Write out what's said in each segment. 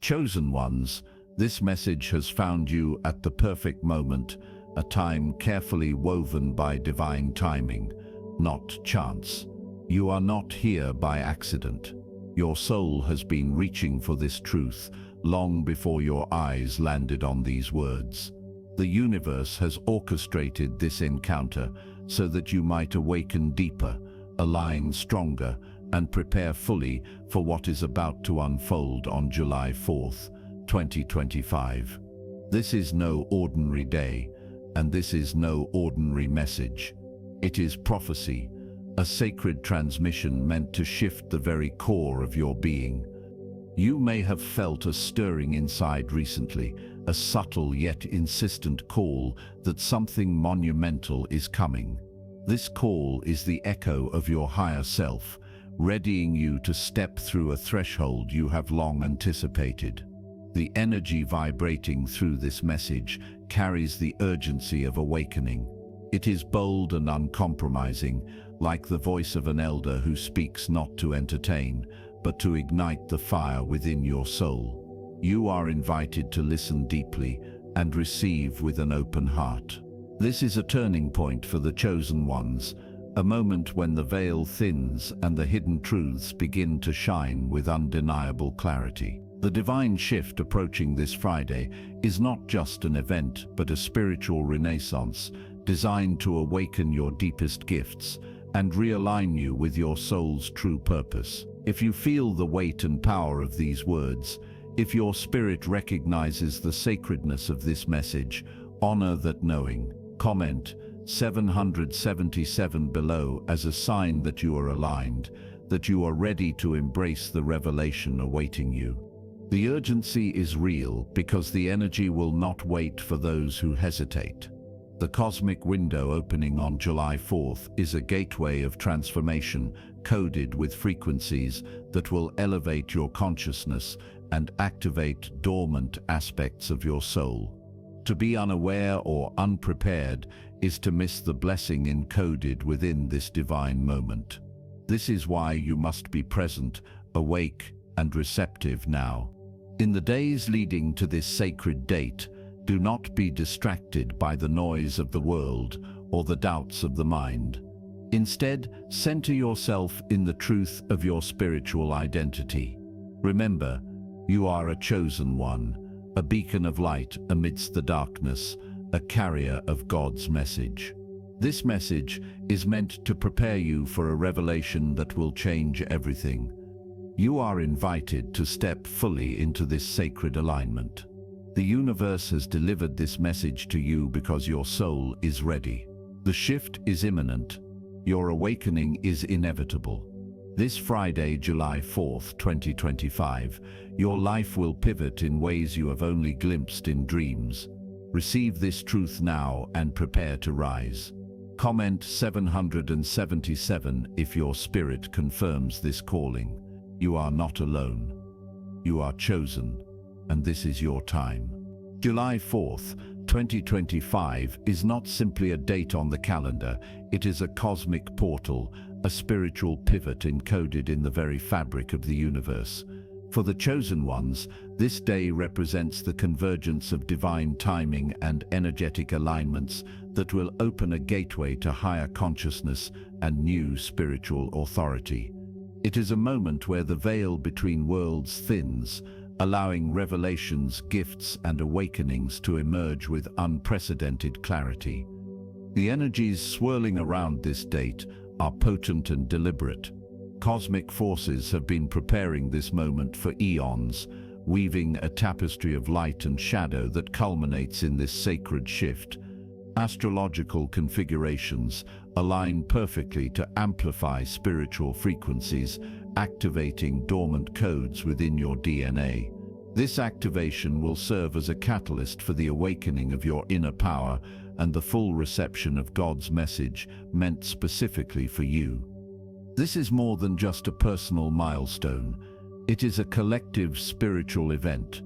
Chosen ones, this message has found you at the perfect moment, a time carefully woven by divine timing, not chance. You are not here by accident. Your soul has been reaching for this truth long before your eyes landed on these words. The universe has orchestrated this encounter so that you might awaken deeper, align stronger, and prepare fully for what is about to unfold on July 4th, 2025. This is no ordinary day, and this is no ordinary message. It is prophecy, a sacred transmission meant to shift the very core of your being. You may have felt a stirring inside recently, a subtle yet insistent call that something monumental is coming. This call is the echo of your higher self, readying you to step through a threshold you have long anticipated. The energy vibrating through this message carries the urgency of awakening. It is bold and uncompromising, like the voice of an elder who speaks not to entertain, but to ignite the fire within your soul. You are invited to listen deeply and receive with an open heart. This is a turning point for the chosen ones, a moment when the veil thins and the hidden truths begin to shine with undeniable clarity. The divine shift approaching this Friday is not just an event, but a spiritual renaissance designed to awaken your deepest gifts and realign you with your soul's true purpose. If you feel the weight and power of these words, if your spirit recognizes the sacredness of this message, honor that knowing. Comment 777 below as a sign that you are aligned, that you are ready to embrace the revelation awaiting you. The urgency is real because the energy will not wait for those who hesitate. The cosmic window opening on July 4th is a gateway of transformation coded with frequencies that will elevate your consciousness and activate dormant aspects of your soul. To be unaware or unprepared is to miss the blessing encoded within this divine moment. This is why you must be present, awake, and receptive now. In the days leading to this sacred date, do not be distracted by the noise of the world or the doubts of the mind. Instead, center yourself in the truth of your spiritual identity. Remember, you are a chosen one, a beacon of light amidst the darkness, a carrier of God's message. This message is meant to prepare you for a revelation that will change everything. You are invited to step fully into this sacred alignment. The universe has delivered this message to you because your soul is ready. The shift is imminent. Your awakening is inevitable. This Friday, July 4th, 2025, your life will pivot in ways you have only glimpsed in dreams. Receive this truth now and prepare to rise. Comment 777 if your spirit confirms this calling. You are not alone. You are chosen, and this is your time. July 4th, 2025 is not simply a date on the calendar, it is a cosmic portal, a spiritual pivot encoded in the very fabric of the universe. For the chosen ones, this day represents the convergence of divine timing and energetic alignments that will open a gateway to higher consciousness and new spiritual authority. It is a moment where the veil between worlds thins, allowing revelations, gifts, and awakenings to emerge with unprecedented clarity. The energies swirling around this date are potent and deliberate. Cosmic forces have been preparing this moment for eons, weaving a tapestry of light and shadow that culminates in this sacred shift. Astrological configurations align perfectly to amplify spiritual frequencies, activating dormant codes within your DNA. This activation will serve as a catalyst for the awakening of your inner power and the full reception of God's message meant specifically for you. This is more than just a personal milestone. It is a collective spiritual event,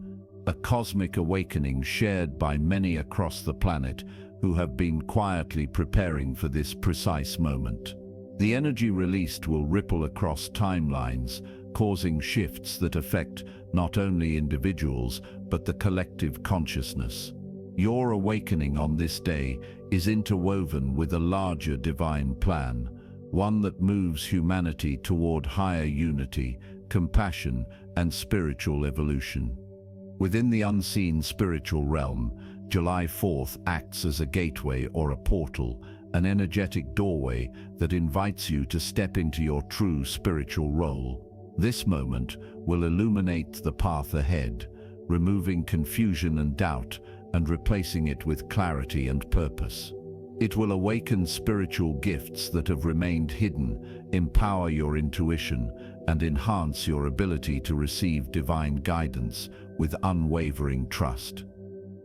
a cosmic awakening shared by many across the planet who have been quietly preparing for this precise moment. The energy released will ripple across timelines, causing shifts that affect not only individuals but the collective consciousness. Your awakening on this day is interwoven with a larger divine plan, one that moves humanity toward higher unity, compassion, and spiritual evolution. Within the unseen spiritual realm, July 4th acts as a gateway or a portal, an energetic doorway that invites you to step into your true spiritual role. This moment will illuminate the path ahead, removing confusion and doubt and replacing it with clarity and purpose. It will awaken spiritual gifts that have remained hidden, empower your intuition, and enhance your ability to receive divine guidance with unwavering trust.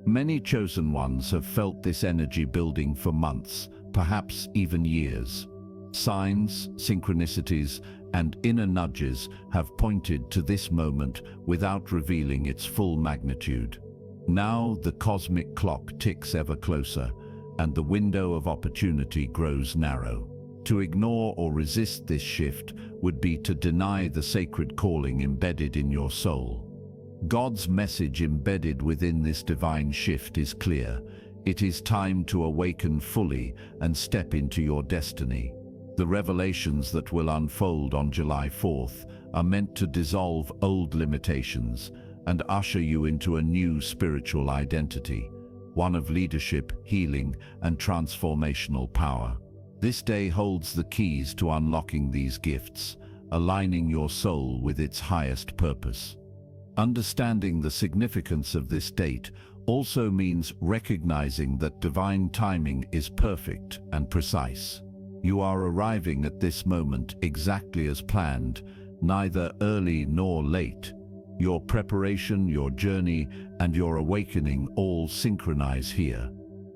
Many chosen ones have felt this energy building for months, perhaps even years. Signs, synchronicities, and inner nudges have pointed to this moment without revealing its full magnitude. Now the cosmic clock ticks ever closer, and the window of opportunity grows narrow. To ignore or resist this shift would be to deny the sacred calling embedded in your soul. God's message embedded within this divine shift is clear. It is time to awaken fully and step into your destiny. The revelations that will unfold on July 4th are meant to dissolve old limitations and usher you into a new spiritual identity, one of leadership, healing, and transformational power. This day holds the keys to unlocking these gifts, aligning your soul with its highest purpose. Understanding the significance of this date also means recognizing that divine timing is perfect and precise. You are arriving at this moment exactly as planned, neither early nor late. Your preparation, your journey, and your awakening all synchronize here.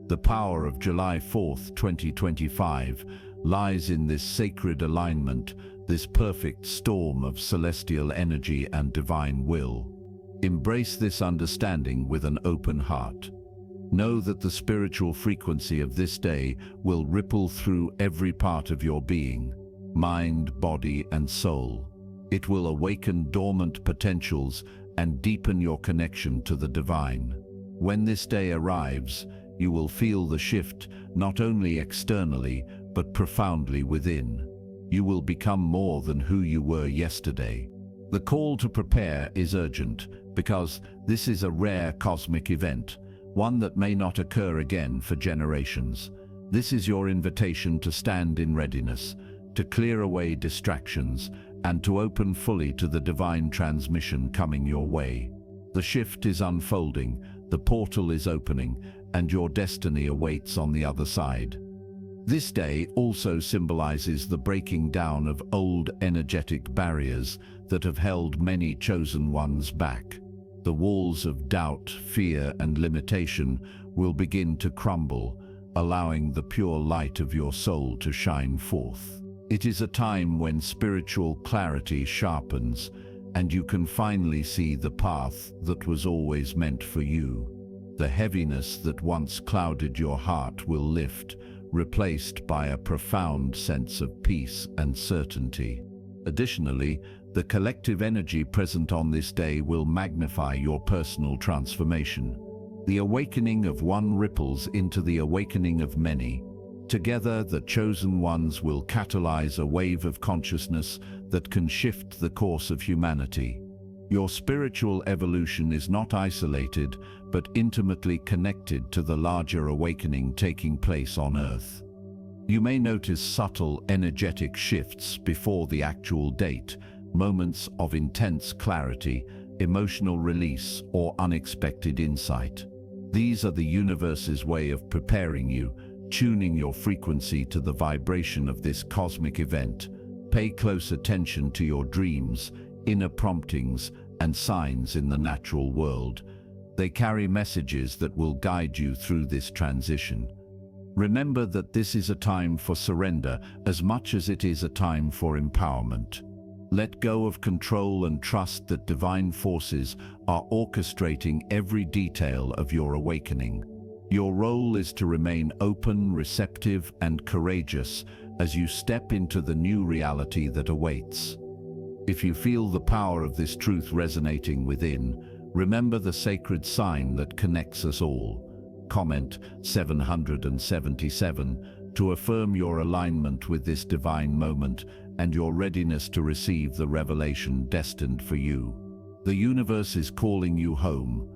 The power of July 4th, 2025 lies in this sacred alignment, this perfect storm of celestial energy and divine will. Embrace this understanding with an open heart. Know that the spiritual frequency of this day will ripple through every part of your being, mind, body, and soul. It will awaken dormant potentials and deepen your connection to the divine. When this day arrives, you will feel the shift not only externally, but profoundly within. You will become more than who you were yesterday. The call to prepare is urgent, because this is a rare cosmic event, one that may not occur again for generations. This is your invitation to stand in readiness, to clear away distractions, and to open fully to the divine transmission coming your way. The shift is unfolding, the portal is opening, and your destiny awaits on the other side. This day also symbolizes the breaking down of old energetic barriers that have held many chosen ones back. The walls of doubt, fear, and limitation will begin to crumble, allowing the pure light of your soul to shine forth. It is a time when spiritual clarity sharpens, and you can finally see the path that was always meant for you. The heaviness that once clouded your heart will lift, replaced by a profound sense of peace and certainty. Additionally, the collective energy present on this day will magnify your personal transformation. The awakening of one ripples into the awakening of many. Together, the chosen ones will catalyze a wave of consciousness that can shift the course of humanity. Your spiritual evolution is not isolated, but intimately connected to the larger awakening taking place on Earth. You may notice subtle, energetic shifts before the actual date, moments of intense clarity, emotional release, or unexpected insight. These are the universe's way of preparing you, tuning your frequency to the vibration of this cosmic event. Pay close attention to your dreams, inner promptings, and signs in the natural world. They carry messages that will guide you through this transition. Remember that this is a time for surrender as much as it is a time for empowerment. Let go of control and trust that divine forces are orchestrating every detail of your awakening. Your role is to remain open, receptive, and courageous as you step into the new reality that awaits. If you feel the power of this truth resonating within, remember the sacred sign that connects us all. Comment 777 to affirm your alignment with this divine moment and your readiness to receive the revelation destined for you. The universe is calling you home.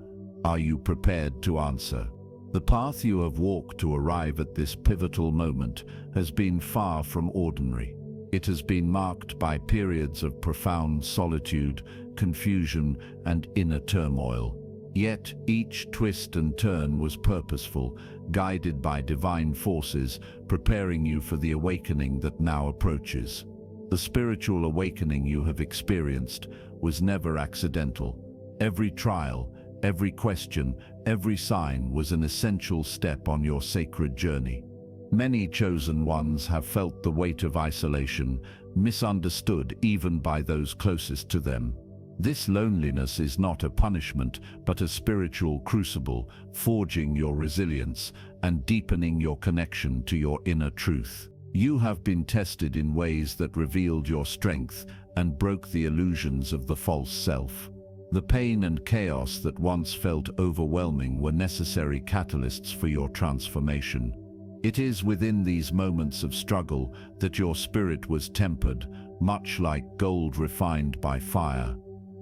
Are you prepared to answer? The path you have walked to arrive at this pivotal moment has been far from ordinary. It has been marked by periods of profound solitude, confusion, and inner turmoil. Yet each twist and turn was purposeful, guided by divine forces, preparing you for the awakening that now approaches. The spiritual awakening you have experienced was never accidental. Every trial, every question, every sign was an essential step on your sacred journey. Many chosen ones have felt the weight of isolation, misunderstood even by those closest to them. This loneliness is not a punishment, but a spiritual crucible, forging your resilience and deepening your connection to your inner truth. You have been tested in ways that revealed your strength and broke the illusions of the false self. The pain and chaos that once felt overwhelming were necessary catalysts for your transformation. It is within these moments of struggle that your spirit was tempered, much like gold refined by fire.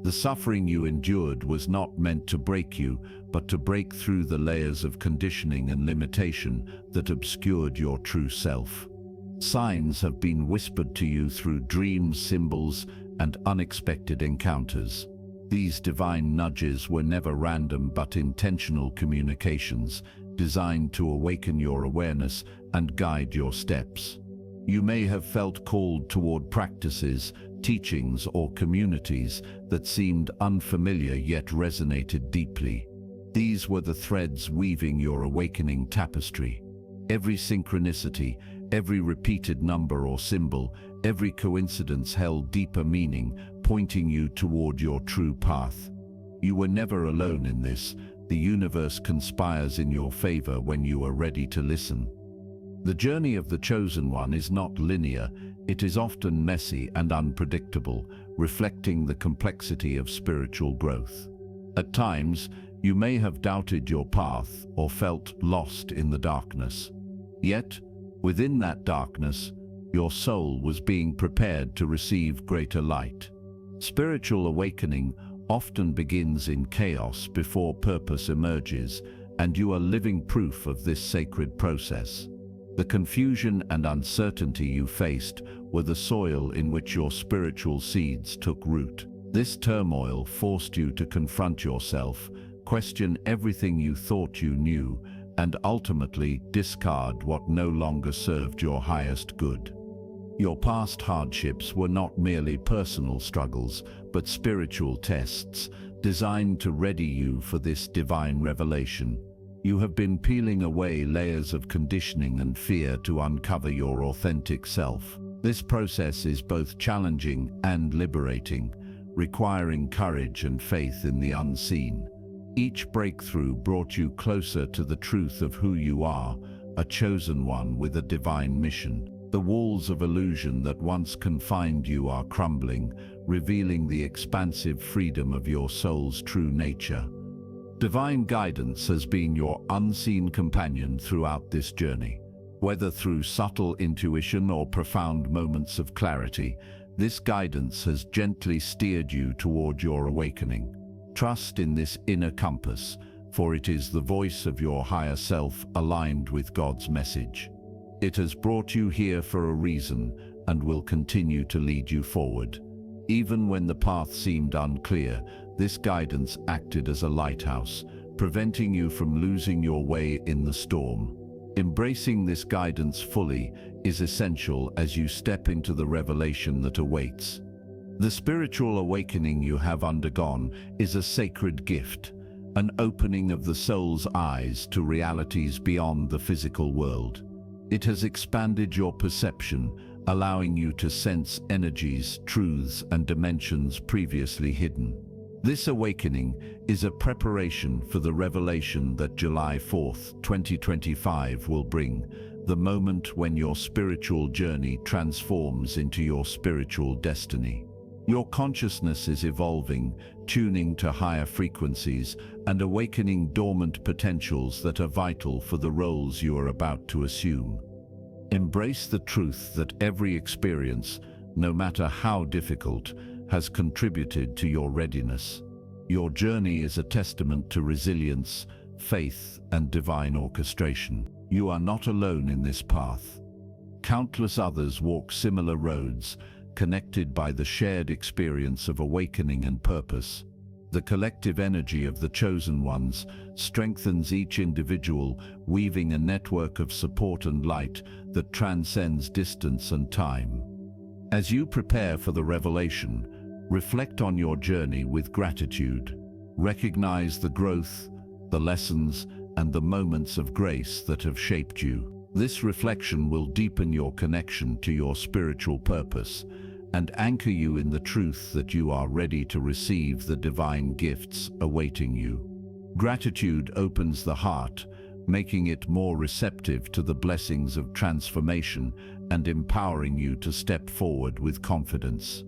The suffering you endured was not meant to break you, but to break through the layers of conditioning and limitation that obscured your true self. Signs have been whispered to you through dreams, symbols, and unexpected encounters. These divine nudges were never random but intentional communications, designed to awaken your awareness and guide your steps. You may have felt called toward practices, teachings, or communities that seemed unfamiliar yet resonated deeply. These were the threads weaving your awakening tapestry. Every synchronicity, every repeated number or symbol, every coincidence held deeper meaning, pointing you toward your true path. You were never alone in this. The universe conspires in your favor when you are ready to listen. The journey of the chosen one is not linear. It is often messy and unpredictable, reflecting the complexity of spiritual growth. At times, you may have doubted your path or felt lost in the darkness. Yet, within that darkness, your soul was being prepared to receive greater light. Spiritual awakening often begins in chaos before purpose emerges, and you are living proof of this sacred process. The confusion and uncertainty you faced were the soil in which your spiritual seeds took root. This turmoil forced you to confront yourself, question everything you thought you knew, and ultimately discard what no longer served your highest good. Your past hardships were not merely personal struggles, but spiritual tests designed to ready you for this divine revelation. You have been peeling away layers of conditioning and fear to uncover your authentic self. This process is both challenging and liberating, requiring courage and faith in the unseen. Each breakthrough brought you closer to the truth of who you are, a chosen one with a divine mission. The walls of illusion that once confined you are crumbling, revealing the expansive freedom of your soul's true nature. Divine guidance has been your unseen companion throughout this journey. Whether through subtle intuition or profound moments of clarity, this guidance has gently steered you toward your awakening. Trust in this inner compass, for it is the voice of your higher self aligned with God's message. It has brought you here for a reason and will continue to lead you forward. Even when the path seemed unclear, this guidance acted as a lighthouse, preventing you from losing your way in the storm. Embracing this guidance fully is essential as you step into the revelation that awaits. The spiritual awakening you have undergone is a sacred gift, an opening of the soul's eyes to realities beyond the physical world. It has expanded your perception, allowing you to sense energies, truths, and dimensions previously hidden. This awakening is a preparation for the revelation that July 4th, 2025 will bring, the moment when your spiritual journey transforms into your spiritual destiny. Your consciousness is evolving, tuning to higher frequencies and awakening dormant potentials that are vital for the roles you are about to assume. Embrace the truth that every experience, no matter how difficult, has contributed to your readiness. Your journey is a testament to resilience, faith, and divine orchestration. You are not alone in this path. Countless others walk similar roads, connected by the shared experience of awakening and purpose. The collective energy of the chosen ones strengthens each individual, weaving a network of support and light that transcends distance and time. As you prepare for the revelation, reflect on your journey with gratitude. Recognize the growth, the lessons, and the moments of grace that have shaped you. This reflection will deepen your connection to your spiritual purpose and anchor you in the truth that you are ready to receive the divine gifts awaiting you. Gratitude opens the heart, making it more receptive to the blessings of transformation and empowering you to step forward with confidence.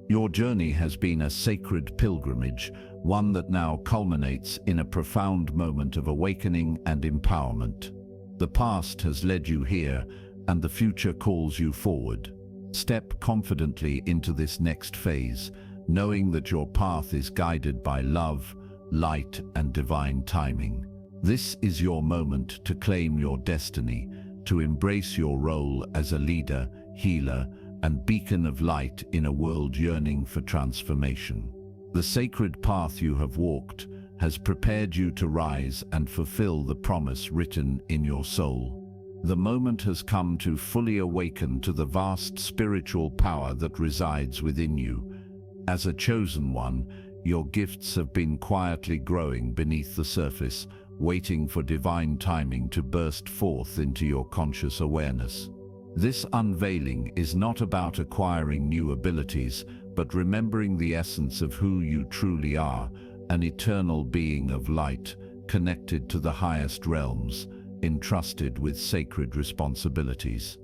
Your journey has been a sacred pilgrimage, one that now culminates in a profound moment of awakening and empowerment. The past has led you here, and the future calls you forward. Step confidently into this next phase, knowing that your path is guided by love, light, and divine timing. This is your moment to claim your destiny, to embrace your role as a leader, healer, and beacon of light in a world yearning for transformation. The sacred path you have walked has prepared you to rise and fulfill the promise written in your soul. The moment has come to fully awaken to the vast spiritual power that resides within you. As a chosen one, your gifts have been quietly growing beneath the surface, waiting for divine timing to burst forth into your conscious awareness. This unveiling is not about acquiring new abilities, but remembering the essence of who you truly are, an eternal being of light, connected to the highest realms, entrusted with sacred responsibilities.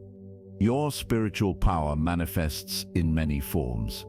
Your spiritual power manifests in many forms.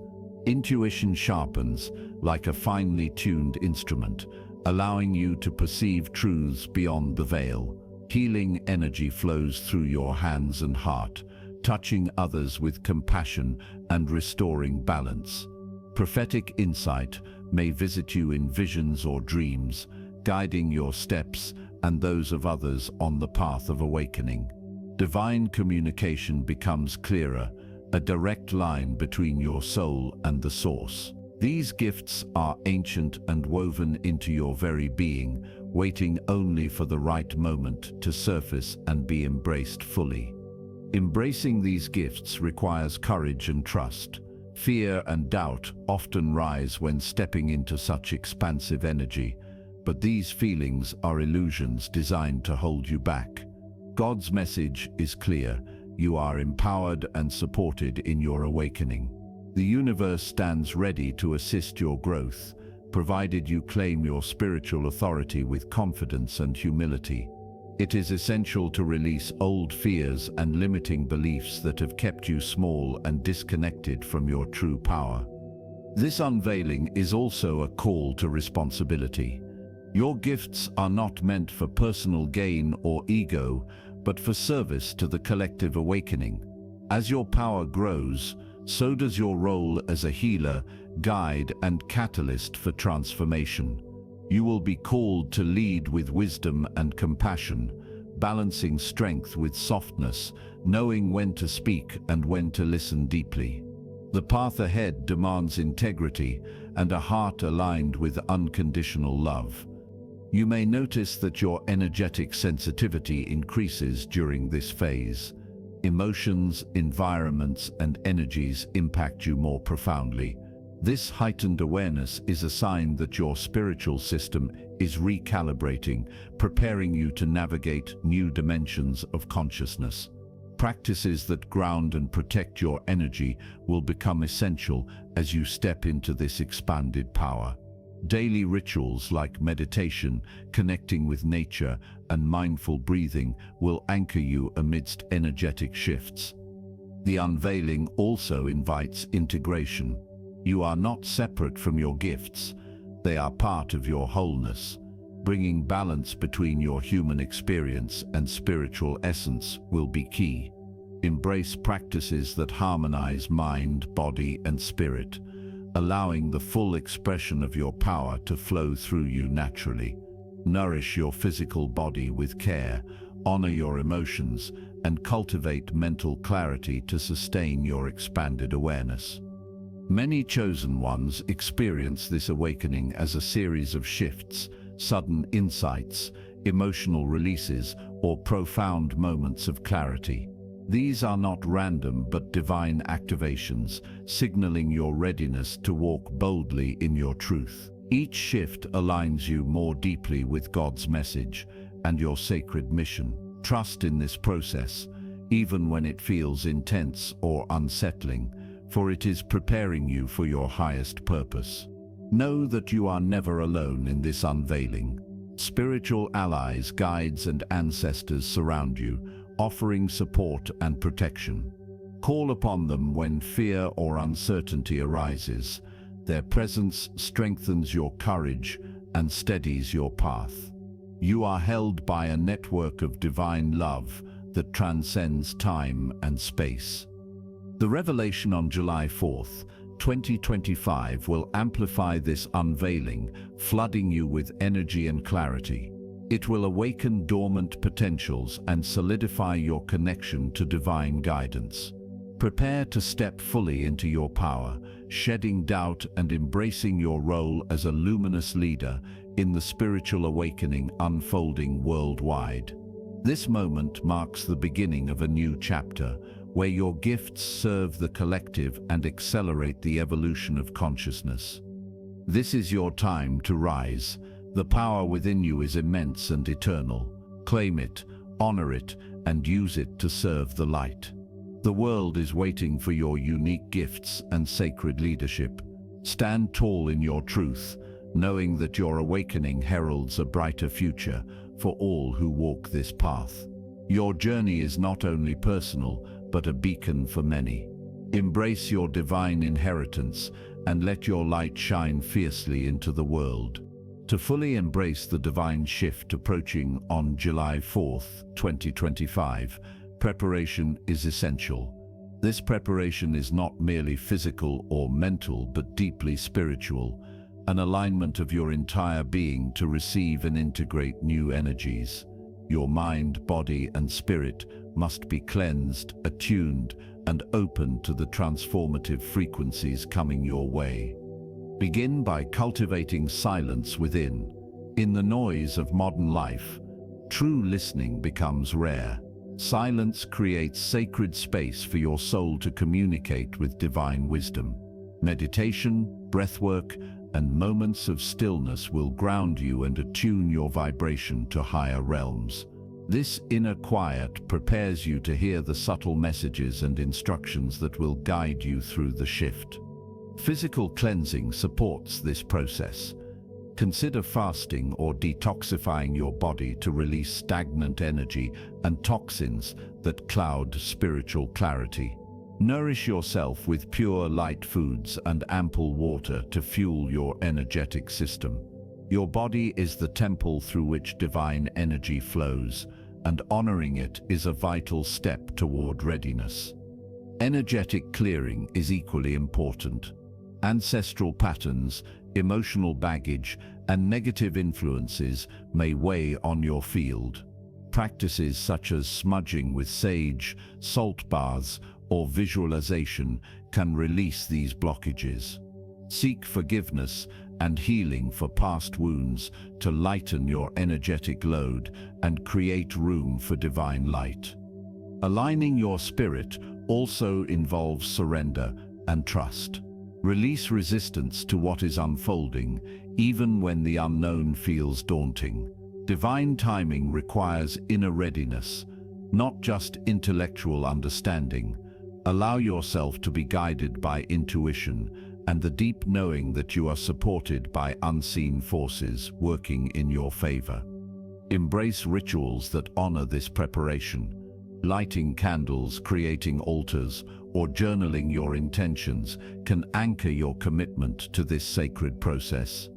Intuition sharpens like a finely tuned instrument, allowing you to perceive truths beyond the veil. Healing energy flows through your hands and heart, touching others with compassion and restoring balance. Prophetic insight may visit you in visions or dreams, guiding your steps and those of others on the path of awakening. Divine communication becomes clearer, a direct line between your soul and the source. These gifts are ancient and woven into your very being, waiting only for the right moment to surface and be embraced fully. Embracing these gifts requires courage and trust. Fear and doubt often rise when stepping into such expansive energy, but these feelings are illusions designed to hold you back. God's message is clear: you are empowered and supported in your awakening. The universe stands ready to assist your growth, provided you claim your spiritual authority with confidence and humility. It is essential to release old fears and limiting beliefs that have kept you small and disconnected from your true power. This unveiling is also a call to responsibility. Your gifts are not meant for personal gain or ego, but for service to the collective awakening. As your power grows, so does your role as a healer, guide, and catalyst for transformation. You will be called to lead with wisdom and compassion, balancing strength with softness, knowing when to speak and when to listen deeply. The path ahead demands integrity and a heart aligned with unconditional love. You may notice that your energetic sensitivity increases during this phase. Emotions, environments, and energies impact you more profoundly. This heightened awareness is a sign that your spiritual system is recalibrating, preparing you to navigate new dimensions of consciousness. Practices that ground and protect your energy will become essential as you step into this expanded power. Daily rituals like meditation, connecting with nature, and mindful breathing will anchor you amidst energetic shifts. The unveiling also invites integration. You are not separate from your gifts. They are part of your wholeness. Bringing balance between your human experience and spiritual essence will be key. Embrace practices that harmonize mind, body, and spirit, allowing the full expression of your power to flow through you naturally. Nourish your physical body with care, honor your emotions, and cultivate mental clarity to sustain your expanded awareness. Many chosen ones experience this awakening as a series of shifts, sudden insights, emotional releases, or profound moments of clarity. These are not random but divine activations, signaling your readiness to walk boldly in your truth. Each shift aligns you more deeply with God's message and your sacred mission. Trust in this process, even when it feels intense or unsettling, for it is preparing you for your highest purpose. Know that you are never alone in this unveiling. Spiritual allies, guides, and ancestors surround you, offering support and protection. Call upon them when fear or uncertainty arises. Their presence strengthens your courage and steadies your path. You are held by a network of divine love that transcends time and space. The revelation on July 4th, 2025 will amplify this unveiling, flooding you with energy and clarity. It will awaken dormant potentials and solidify your connection to divine guidance. Prepare to step fully into your power, shedding doubt and embracing your role as a luminous leader in the spiritual awakening unfolding worldwide. This moment marks the beginning of a new chapter, where your gifts serve the collective and accelerate the evolution of consciousness. This is your time to rise. The power within you is immense and eternal. Claim it, honor it, and use it to serve the light. The world is waiting for your unique gifts and sacred leadership. Stand tall in your truth, knowing that your awakening heralds a brighter future for all who walk this path. Your journey is not only personal, but a beacon for many. Embrace your divine inheritance and let your light shine fiercely into the world. To fully embrace the divine shift approaching on July 4th, 2025, preparation is essential. This preparation is not merely physical or mental, but deeply spiritual, an alignment of your entire being to receive and integrate new energies. Your mind, body, and spirit must be cleansed, attuned, and open to the transformative frequencies coming your way. Begin by cultivating silence within. In the noise of modern life, true listening becomes rare. Silence creates sacred space for your soul to communicate with divine wisdom. Meditation, breathwork, and moments of stillness will ground you and attune your vibration to higher realms. This inner quiet prepares you to hear the subtle messages and instructions that will guide you through the shift. Physical cleansing supports this process. Consider fasting or detoxifying your body to release stagnant energy and toxins that cloud spiritual clarity. Nourish yourself with pure light foods and ample water to fuel your energetic system. Your body is the temple through which divine energy flows, and honoring it is a vital step toward readiness. Energetic clearing is equally important. Ancestral patterns, emotional baggage, and negative influences may weigh on your field. Practices such as smudging with sage, salt baths, or visualization can release these blockages. Seek forgiveness and healing for past wounds to lighten your energetic load and create room for divine light. Aligning your spirit also involves surrender and trust. Release resistance to what is unfolding, even when the unknown feels daunting. Divine timing requires inner readiness, not just intellectual understanding. Allow yourself to be guided by intuition and the deep knowing that you are supported by unseen forces working in your favor. Embrace rituals that honor this preparation. Lighting candles, creating altars, or journaling your intentions can anchor your commitment to this sacred process.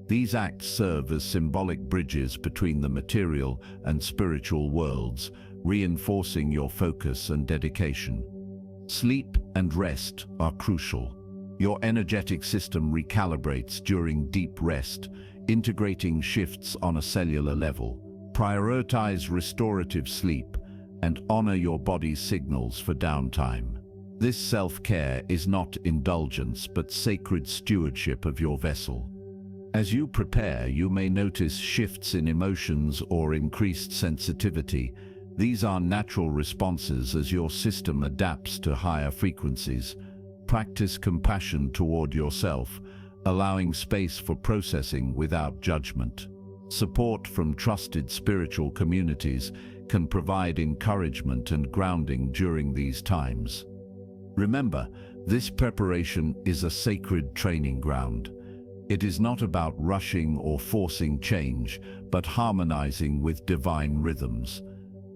These acts serve as symbolic bridges between the material and spiritual worlds, reinforcing your focus and dedication. Sleep and rest are crucial. Your energetic system recalibrates during deep rest, integrating shifts on a cellular level. Prioritize restorative sleep and honor your body's signals for downtime. This self-care is not indulgence but sacred stewardship of your vessel. As you prepare, you may notice shifts in emotions or increased sensitivity. These are natural responses as your system adapts to higher frequencies. Practice compassion toward yourself, allowing space for processing without judgment. Support from trusted spiritual communities can provide encouragement and grounding during these times. Remember, this preparation is a sacred training ground. It is not about rushing or forcing change, but harmonizing with divine rhythms.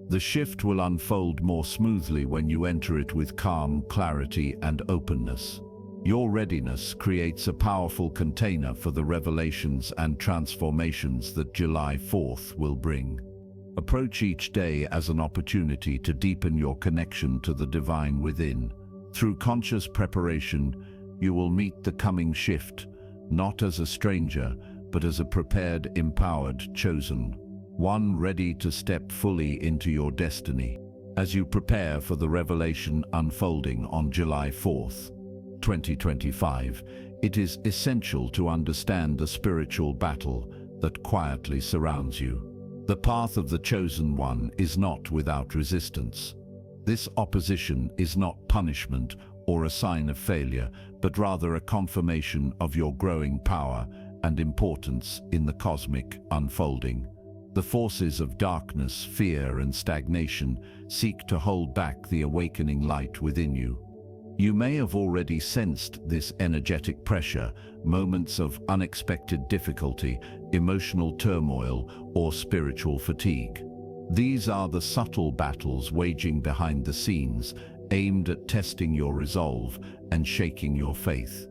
The shift will unfold more smoothly when you enter it with calm, clarity, and openness. Your readiness creates a powerful container for the revelations and transformations that July 4th will bring. Approach each day as an opportunity to deepen your connection to the divine within. Through conscious preparation, you will meet the coming shift, not as a stranger, but as a prepared, empowered, chosen one ready to step fully into your destiny. As you prepare for the revelation unfolding on July 4th, 2025, it is essential to understand the spiritual battle that quietly surrounds you. The path of the chosen one is not without resistance. This opposition is not punishment or a sign of failure, but rather a confirmation of your growing power and importance in the cosmic unfolding. The forces of darkness, fear, and stagnation seek to hold back the awakening light within you. You may have already sensed this energetic pressure, moments of unexpected difficulty, emotional turmoil, or spiritual fatigue. These are the subtle battles waging behind the scenes, aimed at testing your resolve and shaking your faith.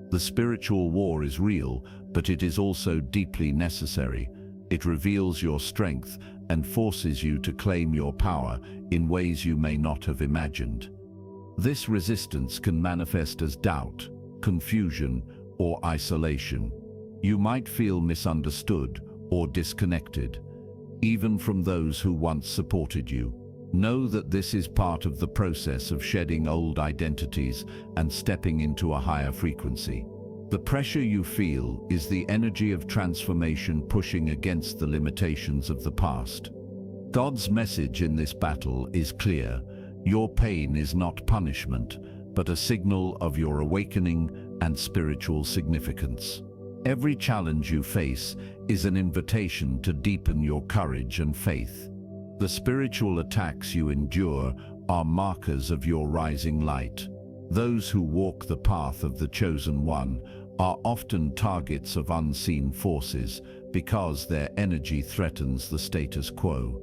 The spiritual war is real, but it is also deeply necessary. It reveals your strength and forces you to claim your power in ways you may not have imagined. This resistance can manifest as doubt, confusion, or isolation. You might feel misunderstood or disconnected, even from those who once supported you. Know that this is part of the process of shedding old identities and stepping into a higher frequency. The pressure you feel is the energy of transformation pushing against the limitations of the past. God's message in this battle is clear. Your pain is not punishment, but a signal of your awakening and spiritual significance. Every challenge you face is an invitation to deepen your courage and faith. The spiritual attacks you endure are markers of your rising light. Those who walk the path of the chosen one are often targets of unseen forces because their energy threatens the status quo.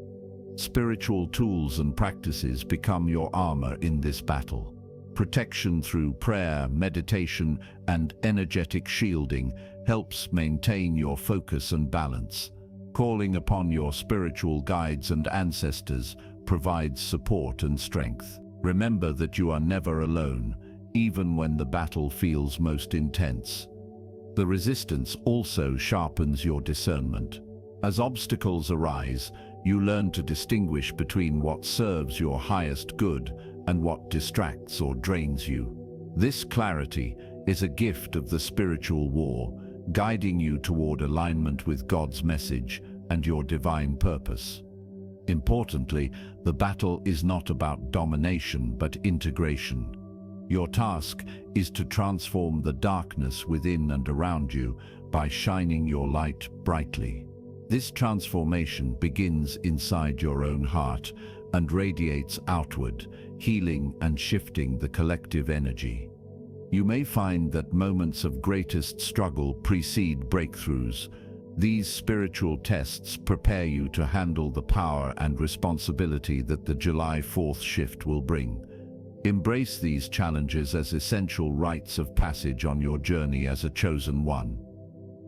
Spiritual tools and practices become your armor in this battle. Protection through prayer, meditation, and energetic shielding helps maintain your focus and balance. Calling upon your spiritual guides and ancestors provides support and strength. Remember that you are never alone, even when the battle feels most intense. The resistance also sharpens your discernment. As obstacles arise, you learn to distinguish between what serves your highest good and what distracts or drains you. This clarity is a gift of the spiritual war, guiding you toward alignment with God's message and your divine purpose. Importantly, the battle is not about domination but integration. Your task is to transform the darkness within and around you by shining your light brightly. This transformation begins inside your own heart and radiates outward, healing and shifting the collective energy. You may find that moments of greatest struggle precede breakthroughs. These spiritual tests prepare you to handle the power and responsibility that the July 4th shift will bring. Embrace these challenges as essential rites of passage on your journey as a chosen one.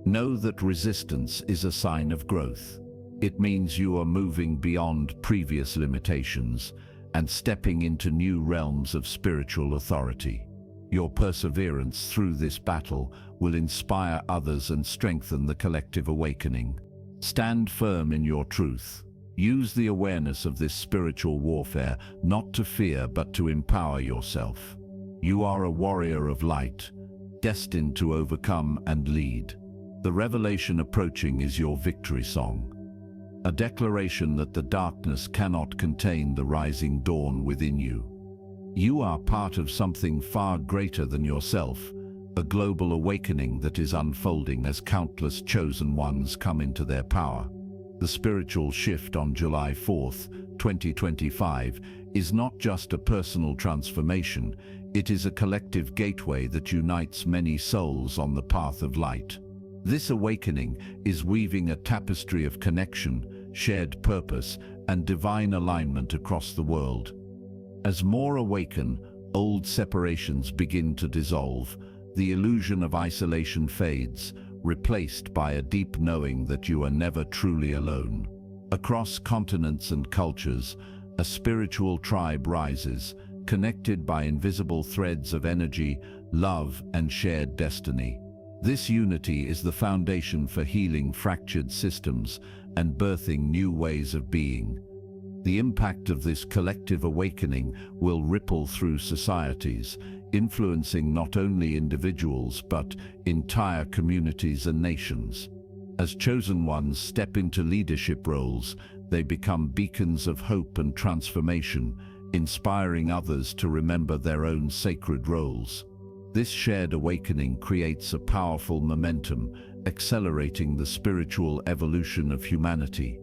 Know that resistance is a sign of growth. It means you are moving beyond previous limitations and stepping into new realms of spiritual authority. Your perseverance through this battle will inspire others and strengthen the collective awakening. Stand firm in your truth. Use the awareness of this spiritual warfare not to fear but to empower yourself. You are a warrior of light, destined to overcome and lead. The revelation approaching is your victory song, a declaration that the darkness cannot contain the rising dawn within you. You are part of something far greater than yourself, a global awakening that is unfolding as countless chosen ones come into their power. The spiritual shift on July 4th, 2025, is not just a personal transformation, it is a collective gateway that unites many souls on the path of light. This awakening is weaving a tapestry of connection, shared purpose, and divine alignment across the world. As more awaken, old separations begin to dissolve, the illusion of isolation fades, replaced by a deep knowing that you are never truly alone. Across continents and cultures, a spiritual tribe rises, connected by invisible threads of energy, love, and shared destiny. This unity is the foundation for healing fractured systems and birthing new ways of being. The impact of this collective awakening will ripple through societies, influencing not only individuals but entire communities and nations. As chosen ones step into leadership roles, they become beacons of hope and transformation, inspiring others to remember their own sacred roles. This shared awakening creates a powerful momentum, accelerating the spiritual evolution of humanity.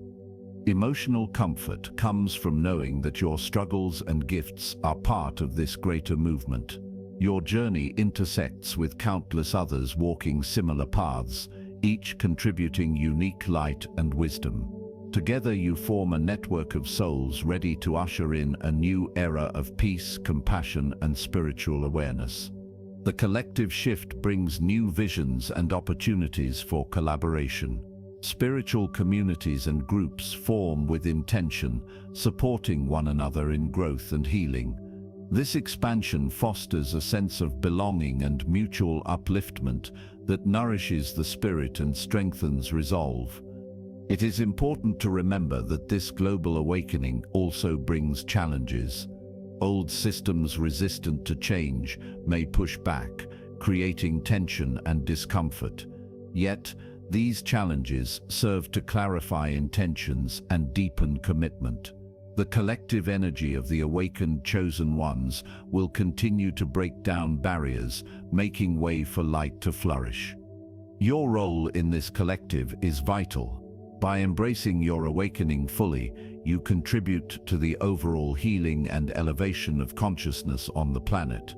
Emotional comfort comes from knowing that your struggles and gifts are part of this greater movement. Your journey intersects with countless others walking similar paths, each contributing unique light and wisdom. Together you form a network of souls ready to usher in a new era of peace, compassion, and spiritual awareness. The collective shift brings new visions and opportunities for collaboration. Spiritual communities and groups form with intention, supporting one another in growth and healing. This expansion fosters a sense of belonging and mutual upliftment that nourishes the spirit and strengthens resolve. It is important to remember that this global awakening also brings challenges. Old systems resistant to change may push back, creating tension and discomfort. Yet, these challenges serve to clarify intentions and deepen commitment. The collective energy of the awakened chosen ones will continue to break down barriers, making way for light to flourish. Your role in this collective is vital. By embracing your awakening fully, you contribute to the overall healing and elevation of consciousness on the planet.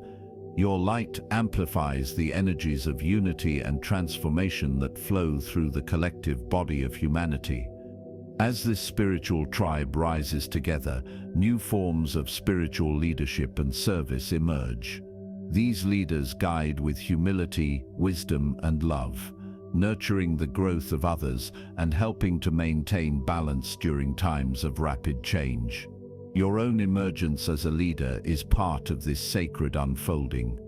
Your light amplifies the energies of unity and transformation that flow through the collective body of humanity. As this spiritual tribe rises together, new forms of spiritual leadership and service emerge. These leaders guide with humility, wisdom, and love, nurturing the growth of others and helping to maintain balance during times of rapid change. Your own emergence as a leader is part of this sacred unfolding.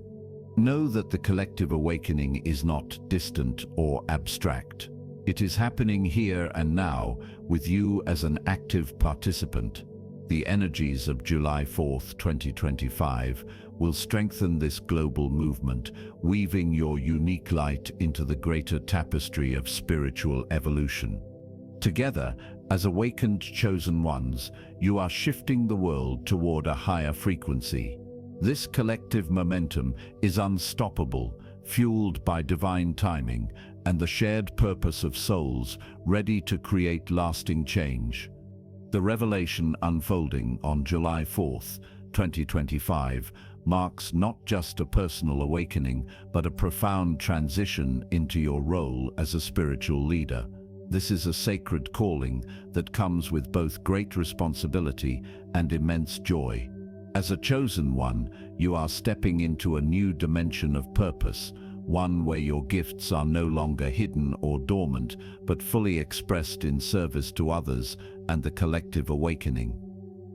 Know that the collective awakening is not distant or abstract. It is happening here and now, with you as an active participant. The energies of July 4th, 2025 will strengthen this global movement, weaving your unique light into the greater tapestry of spiritual evolution. Together, as awakened chosen ones, you are shifting the world toward a higher frequency. This collective momentum is unstoppable, fueled by divine timing and the shared purpose of souls ready to create lasting change. The revelation unfolding on July 4th, 2025 marks not just a personal awakening, but a profound transition into your role as a spiritual leader. This is a sacred calling that comes with both great responsibility and immense joy. As a chosen one, you are stepping into a new dimension of purpose, one where your gifts are no longer hidden or dormant, but fully expressed in service to others and the collective awakening.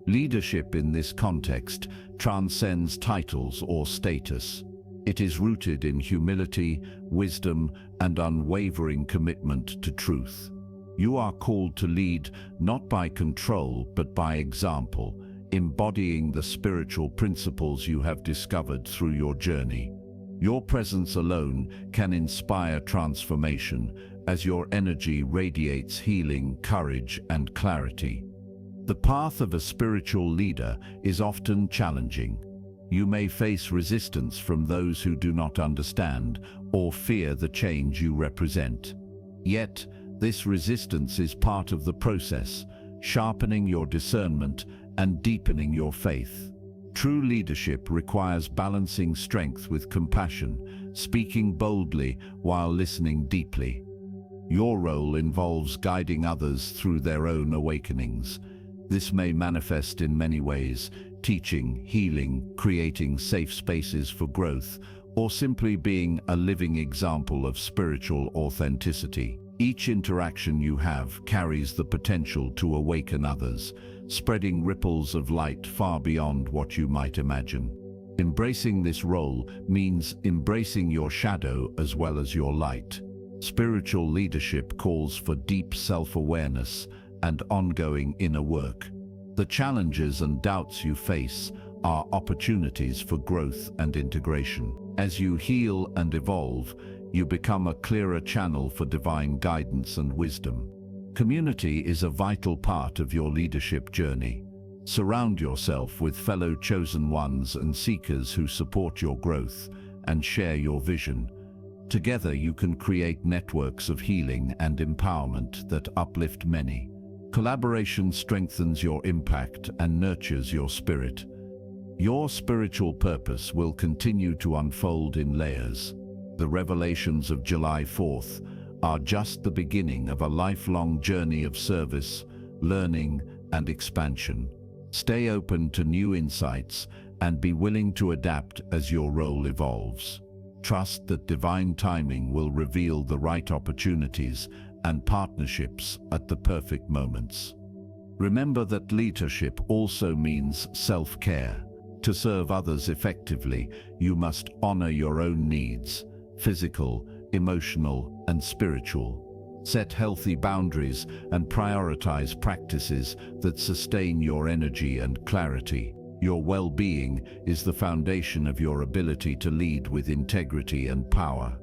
Leadership in this context transcends titles or status. It is rooted in humility, wisdom, and unwavering commitment to truth. You are called to lead not by control but by example, embodying the spiritual principles you have discovered through your journey. Your presence alone can inspire transformation as your energy radiates healing, courage, and clarity. The path of a spiritual leader is often challenging. You may face resistance from those who do not understand or fear the change you represent. Yet, this resistance is part of the process, sharpening your discernment and deepening your faith. True leadership requires balancing strength with compassion, speaking boldly while listening deeply. Your role involves guiding others through their own awakenings. This may manifest in many ways: teaching, healing, creating safe spaces for growth, or simply being a living example of spiritual authenticity. Each interaction you have carries the potential to awaken others, spreading ripples of light far beyond what you might imagine. Embracing this role means embracing your shadow as well as your light. Spiritual leadership calls for deep self-awareness and ongoing inner work. The challenges and doubts you face are opportunities for growth and integration. As you heal and evolve, you become a clearer channel for divine guidance and wisdom. Community is a vital part of your leadership journey. Surround yourself with fellow chosen ones and seekers who support your growth and share your vision. Together you can create networks of healing and empowerment that uplift many. Collaboration strengthens your impact and nurtures your spirit. Your spiritual purpose will continue to unfold in layers. The revelations of July 4th are just the beginning of a lifelong journey of service, learning, and expansion. Stay open to new insights and be willing to adapt as your role evolves. Trust that divine timing will reveal the right opportunities and partnerships at the perfect moments. Remember that leadership also means self-care. To serve others effectively, you must honor your own needs: physical, emotional, and spiritual. Set healthy boundaries and prioritize practices that sustain your energy and clarity. Your well-being is the foundation of your ability to lead with integrity and power.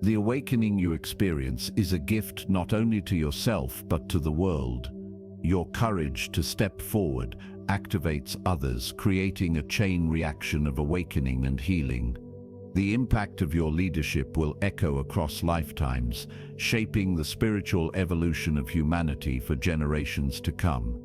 The awakening you experience is a gift not only to yourself but to the world. Your courage to step forward activates others, creating a chain reaction of awakening and healing. The impact of your leadership will echo across lifetimes, shaping the spiritual evolution of humanity for generations to come.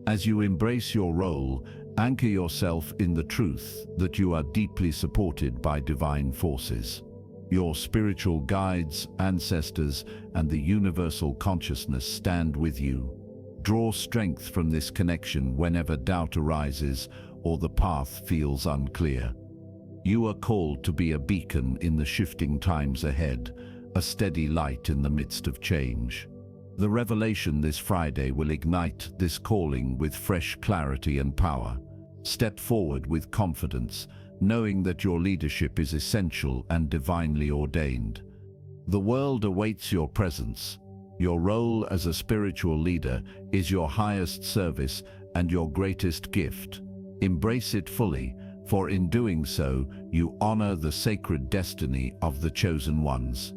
As you embrace your role, anchor yourself in the truth that you are deeply supported by divine forces. Your spiritual guides, ancestors, and the universal consciousness stand with you. Draw strength from this connection whenever doubt arises or the path feels unclear. You are called to be a beacon in the shifting times ahead, a steady light in the midst of change. The revelation this Friday will ignite this calling with fresh clarity and power. Step forward with confidence, knowing that your leadership is essential and divinely ordained. The world awaits your presence. Your role as a spiritual leader is your highest service and your greatest gift. Embrace it fully, for in doing so, you honor the sacred destiny of the chosen ones.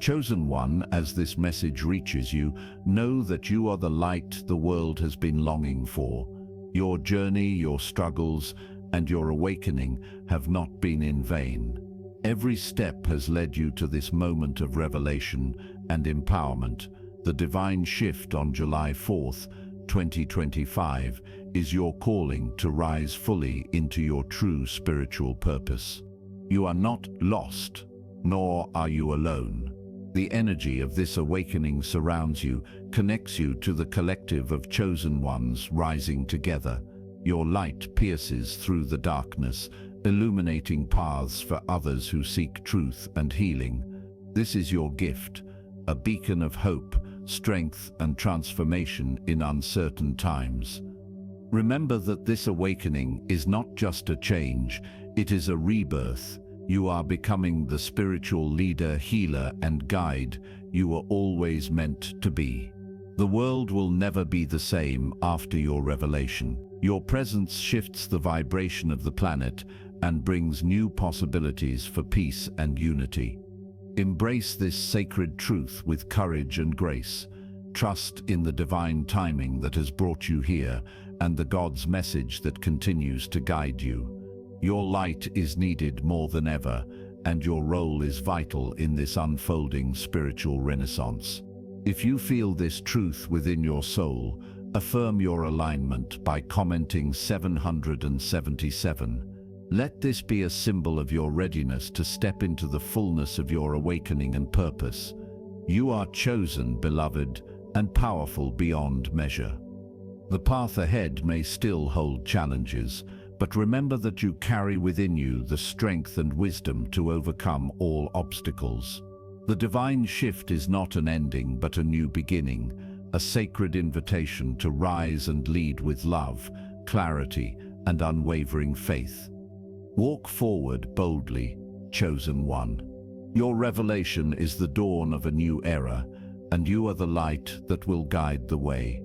Chosen one, as this message reaches you, know that you are the light the world has been longing for. Your journey, your struggles, and your awakening have not been in vain. Every step has led you to this moment of revelation and empowerment. The divine shift on July 4th, 2025, is your calling to rise fully into your true spiritual purpose. You are not lost, nor are you alone. The energy of this awakening surrounds you, connects you to the collective of chosen ones rising together. Your light pierces through the darkness, illuminating paths for others who seek truth and healing. This is your gift, a beacon of hope, strength, and transformation in uncertain times. Remember that this awakening is not just a change, it is a rebirth. You are becoming the spiritual leader, healer, and guide you were always meant to be. The world will never be the same after your revelation. Your presence shifts the vibration of the planet and brings new possibilities for peace and unity. Embrace this sacred truth with courage and grace. Trust in the divine timing that has brought you here and the God's message that continues to guide you. Your light is needed more than ever, and your role is vital in this unfolding spiritual renaissance. If you feel this truth within your soul, affirm your alignment by commenting 777. Let this be a symbol of your readiness to step into the fullness of your awakening and purpose. You are chosen, beloved, and powerful beyond measure. The path ahead may still hold challenges, but remember that you carry within you the strength and wisdom to overcome all obstacles. The divine shift is not an ending, but a new beginning, a sacred invitation to rise and lead with love, clarity, and unwavering faith. Walk forward boldly, chosen one. Your revelation is the dawn of a new era, and you are the light that will guide the way.